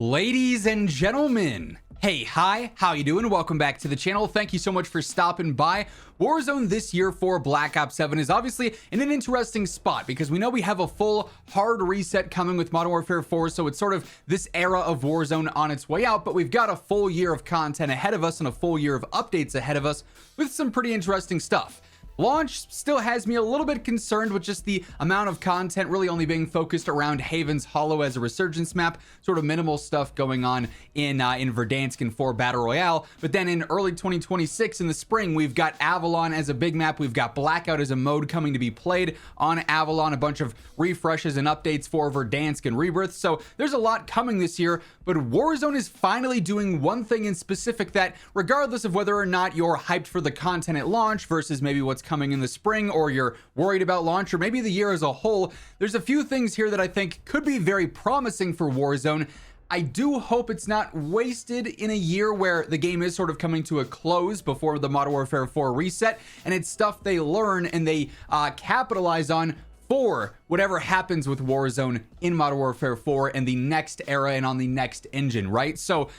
Ladies and gentlemen, hey, hi, how you doing? Welcome back to the channel. Thank you so much for stopping by. Warzone this year for Black Ops 7 is obviously in an interesting spot because we know we have a full hard reset coming with Modern Warfare 4, so it's sort of this era of Warzone on its way out, but we've got a full year of content ahead of us and a full year of updates ahead of us with some pretty interesting stuff. Launch still has me a little bit concerned with just the amount of content really only being focused around Haven's Hollow as a resurgence map, sort of minimal stuff going on in Verdansk and 4 Battle Royale. But then in early 2026 in the spring, we've got Avalon as a big map. We've got Blackout as a mode coming to be played on Avalon, a bunch of refreshes and updates for Verdansk and Rebirth. So there's a lot coming this year, but Warzone is finally doing one thing in specific that, regardless of whether or not you're hyped for the content at launch versus maybe what's coming in the spring, or you're worried about launch, or maybe the year as a whole, there's a few things here that I think could be very promising for Warzone. I do hope it's not wasted in a year where the game is sort of coming to a close before the Modern Warfare 4 reset, and it's stuff they learn and they capitalize on for whatever happens with Warzone in Modern Warfare 4 and the next era and on the next engine, right? So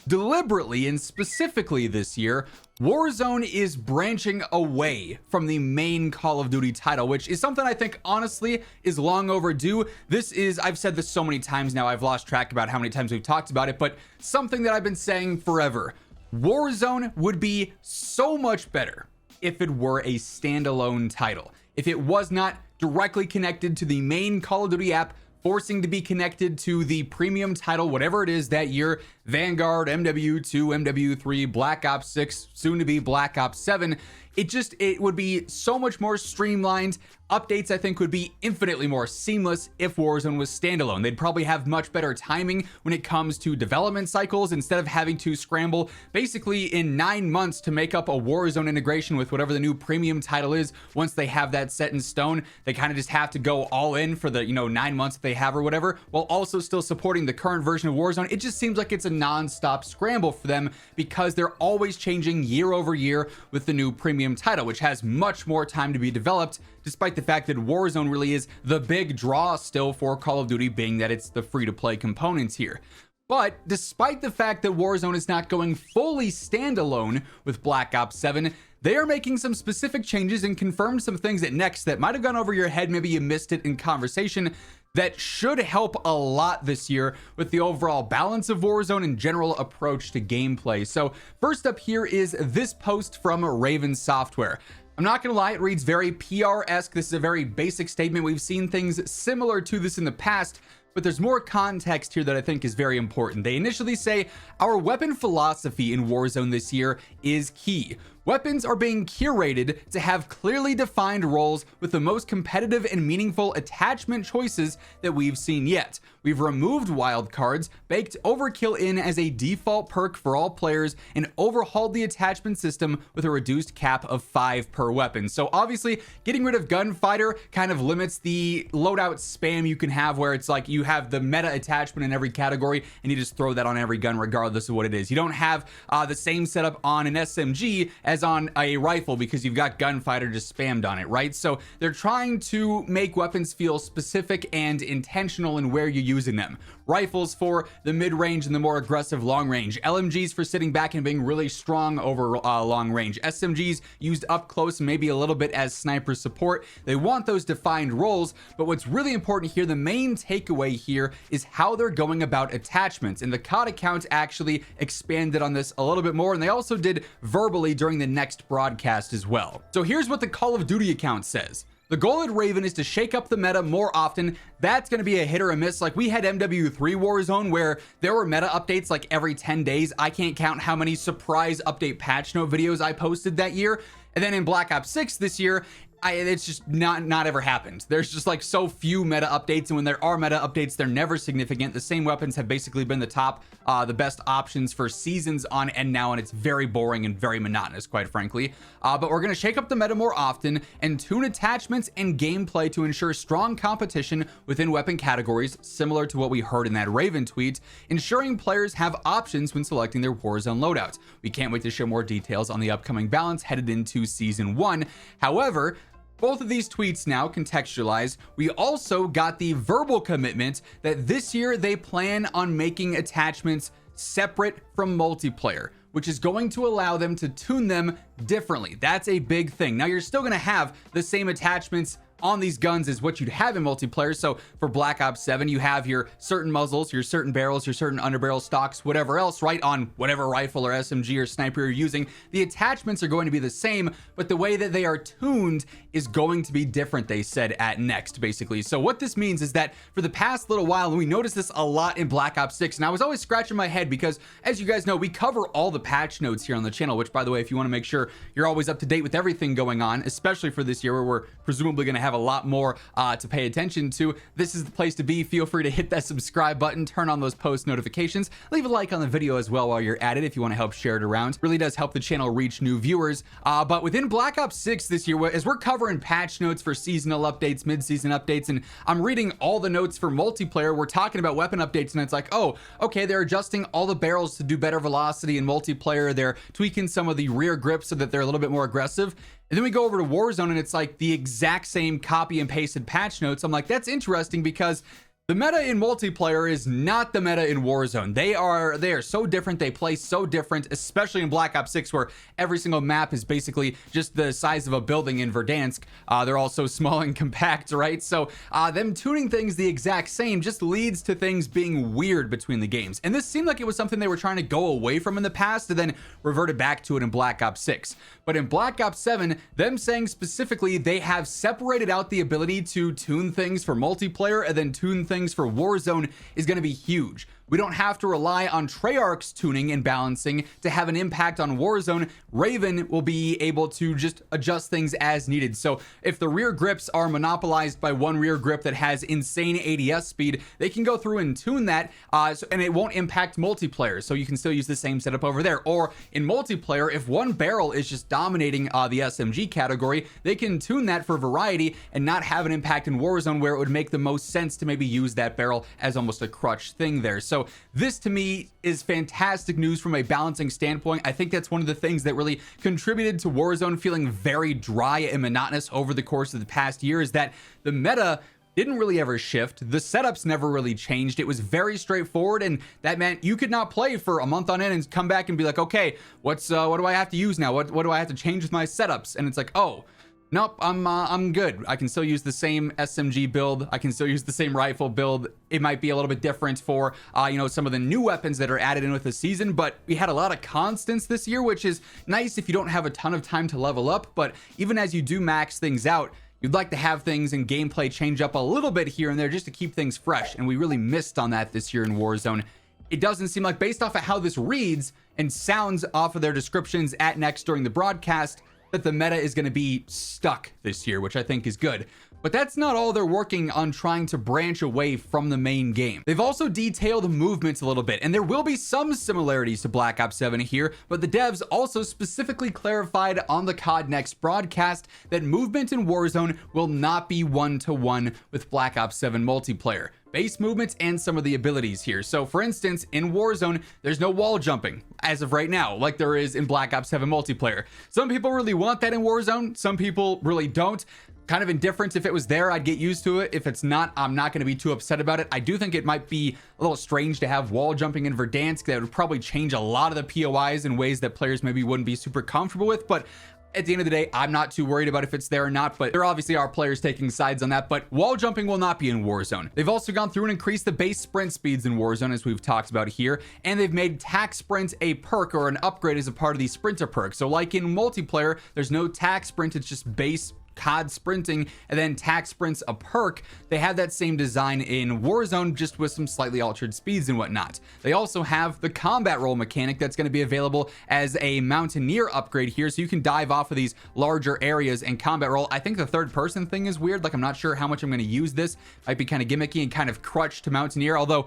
deliberately and specifically this year, Warzone is branching away from the main Call of Duty title, which is something I think honestly is long overdue. I've said this so many times now, I've lost track about how many times we've talked about it, but something that I've been saying forever. Warzone would be so much better if it were a standalone title. If it was not directly connected to the main Call of Duty app, forcing to be connected to the premium title, whatever it is that year, Vanguard, MW2, MW3, Black Ops 6, soon to be Black Ops 7. It would be so much more streamlined. Updates, I think, would be infinitely more seamless if Warzone was standalone. They'd probably have much better timing when it comes to development cycles instead of having to scramble basically in 9 months to make up a Warzone integration with whatever the new premium title is. Once they have that set in stone, they kind of just have to go all in for the 9 months that they have or whatever, while also still supporting the current version of Warzone. It just seems like it's a non-stop scramble for them because they're always changing year over year with the new premium title, which has much more time to be developed, despite the fact that Warzone really is the big draw still for Call of Duty, being that it's the free-to-play components here. But despite the fact that Warzone is not going fully standalone with Black Ops 7, they are making some specific changes and confirmed some things at Next that might have gone over your head, maybe you missed it in conversation, that should help a lot this year with the overall balance of Warzone and general approach to gameplay. So first up here is this post from Raven Software. I'm not gonna lie, it reads very PR-esque. This is a very basic statement. We've seen things similar to this in the past, but there's more context here that I think is very important. They initially say, our weapon philosophy in Warzone this year is key. Weapons are being curated to have clearly defined roles with the most competitive and meaningful attachment choices that we've seen yet. We've removed wildcards, baked overkill in as a default perk for all players, and overhauled the attachment system with a reduced cap of 5 per weapon. So obviously, getting rid of Gunfighter kind of limits the loadout spam you can have, where it's like you have the meta attachment in every category and you just throw that on every gun regardless of what it is. You don't have the same setup on an SMG as on a rifle because you've got Gunfighter just spammed on it, right? So they're trying to make weapons feel specific and intentional in where you're using them. Rifles for the mid-range and the more aggressive long range. LMGs for sitting back and being really strong over long range. SMGs used up close, maybe a little bit as sniper support. They want those defined roles, but what's really important here, the main takeaway here, is how they're going about attachments. And the COD account actually expanded on this a little bit more, and they also did verbally during the Next broadcast as well. So here's what the Call of Duty account says. The goal at Raven is to shake up the meta more often. That's going to be a hit or a miss. Like we had MW3 Warzone where there were meta updates like every 10 days. I can't count how many surprise update patch note videos I posted that year. And then in Black Ops 6 this year, it's just not ever happened. There's just like so few meta updates, and when there are meta updates, they're never significant. The same weapons have basically been the best options for seasons on end now, and it's very boring and very monotonous, quite frankly. But we're gonna shake up the meta more often and tune attachments and gameplay to ensure strong competition within weapon categories, similar to what we heard in that Raven tweet, ensuring players have options when selecting their Warzone loadouts. We can't wait to share more details on the upcoming balance headed into Season 1. However, both of these tweets now contextualize. We also got the verbal commitment that this year they plan on making attachments separate from multiplayer, which is going to allow them to tune them differently. That's a big thing. Now, you're still going to have the same attachments on these guns as what you'd have in multiplayer. So for Black Ops 7, you have your certain muzzles, your certain barrels, your certain underbarrel stocks, whatever else, right, on whatever rifle or SMG or sniper you're using. The attachments are going to be the same, but the way that they are tuned is going to be different, they said at Next, basically. So what this means is that for the past little while, and we noticed this a lot in Black Ops 6, and I was always scratching my head because, as you guys know, we cover all the patch notes here on the channel, which, by the way, if you want to make sure you're always up to date with everything going on, especially for this year where we're presumably going to have a lot more to pay attention to, this is the place to be. Feel free to hit that subscribe button, turn on those post notifications, leave a like on the video as well while you're at it if you want to help share it around. Really does help the channel reach new viewers. But within Black Ops 6 this year, as we're covering patch notes for seasonal updates, mid-season updates, and I'm reading all the notes for multiplayer, we're talking about weapon updates, and it's like, oh, okay, they're adjusting all the barrels to do better velocity in multiplayer. They're tweaking some of the rear grips so that they're a little bit more aggressive. And then we go over to Warzone and it's like the exact same copy and pasted patch notes. I'm like, that's interesting because the meta in multiplayer is not the meta in Warzone. They are so different. They play so different, especially in Black Ops 6, where every single map is basically just the size of a building in Verdansk. They're all so small and compact, right? So them tuning things the exact same just leads to things being weird between the games. And this seemed like it was something they were trying to go away from in the past and then reverted back to it in Black Ops 6. But in Black Ops 7, them saying specifically they have separated out the ability to tune things for multiplayer and then tune things for Warzone is going to be huge. We don't have to rely on Treyarch's tuning and balancing to have an impact on Warzone. Raven will be able to just adjust things as needed. So if the rear grips are monopolized by one rear grip that has insane ADS speed, they can go through and tune that, and it won't impact multiplayer. So you can still use the same setup over there. Or in multiplayer, if one barrel is just dominating the SMG category, they can tune that for variety and not have an impact in Warzone, where it would make the most sense to maybe use that barrel as almost a crutch thing there. So this to me is fantastic news from a balancing standpoint. I think that's one of the things that really contributed to Warzone feeling very dry and monotonous over the course of the past year, is that the meta didn't really ever shift. The setups never really changed. It was very straightforward, and that meant you could not play for a month on end and come back and be like, okay, what do I have to use now? What do I have to change with my setups? And it's like, oh, nope, I'm good. I can still use the same SMG build. I can still use the same rifle build. It might be a little bit different for, some of the new weapons that are added in with the season, but we had a lot of constants this year, which is nice if you don't have a ton of time to level up. But even as you do max things out, you'd like to have things in gameplay change up a little bit here and there just to keep things fresh. And we really missed on that this year in Warzone. It doesn't seem like, based off of how this reads and sounds off of their descriptions at Next during the broadcast, that the meta is going to be stuck this year, which I think is good. But that's not all. They're working on trying to branch away from the main game. They've also detailed movements a little bit, and there will be some similarities to Black Ops 7 here, but the devs also specifically clarified on the COD Next broadcast that movement in Warzone will not be one-to-one with Black Ops 7 multiplayer. Base movements and some of the abilities here. So for instance, in Warzone, there's no wall jumping as of right now, like there is in Black Ops 7 multiplayer. Some people really want that in Warzone. Some people really don't. Kind of indifferent. If it was there, I'd get used to it. If it's not, I'm not going to be too upset about it. I do think it might be a little strange to have wall jumping in Verdansk. That would probably change a lot of the POIs in ways that players maybe wouldn't be super comfortable with, but at the end of the day, I'm not too worried about if it's there or not, but there obviously are players taking sides on that. But wall jumping will not be in Warzone. They've also gone through and increased the base sprint speeds in Warzone, as we've talked about here, and they've made tac sprint a perk or an upgrade as a part of the sprinter perk. So like in multiplayer, there's no tac sprint, it's just base COD sprinting, and then tac sprints a perk. They have that same design in Warzone, just with some slightly altered speeds and whatnot. They also have the combat roll mechanic that's going to be available as a mountaineer upgrade here, so you can dive off of these larger areas and combat roll. I think the third person thing is weird. Like, I'm not sure how much I'm going to use this. Might be kind of gimmicky and kind of crutch to mountaineer, although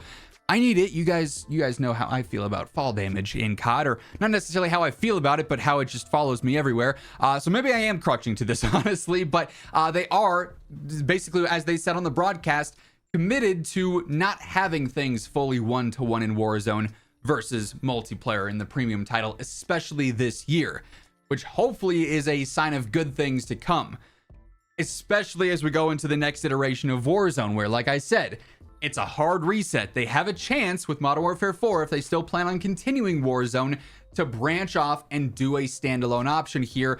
I need it. You guys know how I feel about fall damage in COD, or not necessarily how I feel about it, but how it just follows me everywhere. So maybe I am crutching to this, honestly, but they are basically, as they said on the broadcast, committed to not having things fully one-to-one in Warzone versus multiplayer in the premium title, especially this year, which hopefully is a sign of good things to come. especially as we go into the next iteration of Warzone, where, like I said, it's a hard reset. They have a chance with Modern Warfare 4, if they still plan on continuing Warzone, to branch off and do a standalone option here.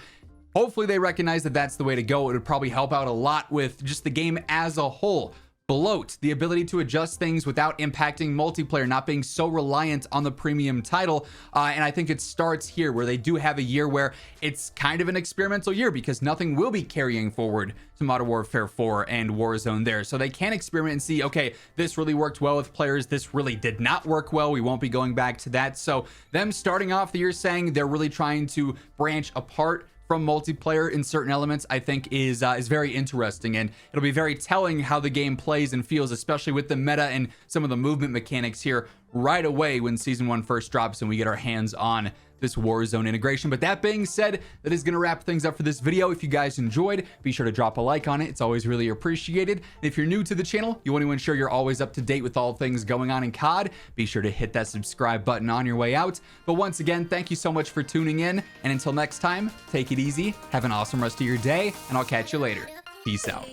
Hopefully they recognize that that's the way to go. It would probably help out a lot with just the game as a whole. Bloat, the ability to adjust things without impacting multiplayer, not being so reliant on the premium title. And I think it starts here, where they do have a year where it's kind of an experimental year, because nothing will be carrying forward to Modern Warfare 4 and Warzone there. So they can experiment and see, okay, this really worked well with players. This really did not work well. We won't be going back to that. So them starting off the year saying they're really trying to branch apart from multiplayer in certain elements, I think is very interesting, and it'll be very telling how the game plays and feels, especially with the meta and some of the movement mechanics here right away when Season 1 first drops and we get our hands on this Warzone integration. But that being said, that is going to wrap things up for this video. If you guys enjoyed, be sure to drop a like on it. It's always really appreciated. And if you're new to the channel, you want to ensure you're always up to date with all things going on in COD, be sure to hit that subscribe button on your way out. But once again, thank you so much for tuning in, and until next time, take it easy, have an awesome rest of your day, and I'll catch you later. Peace out.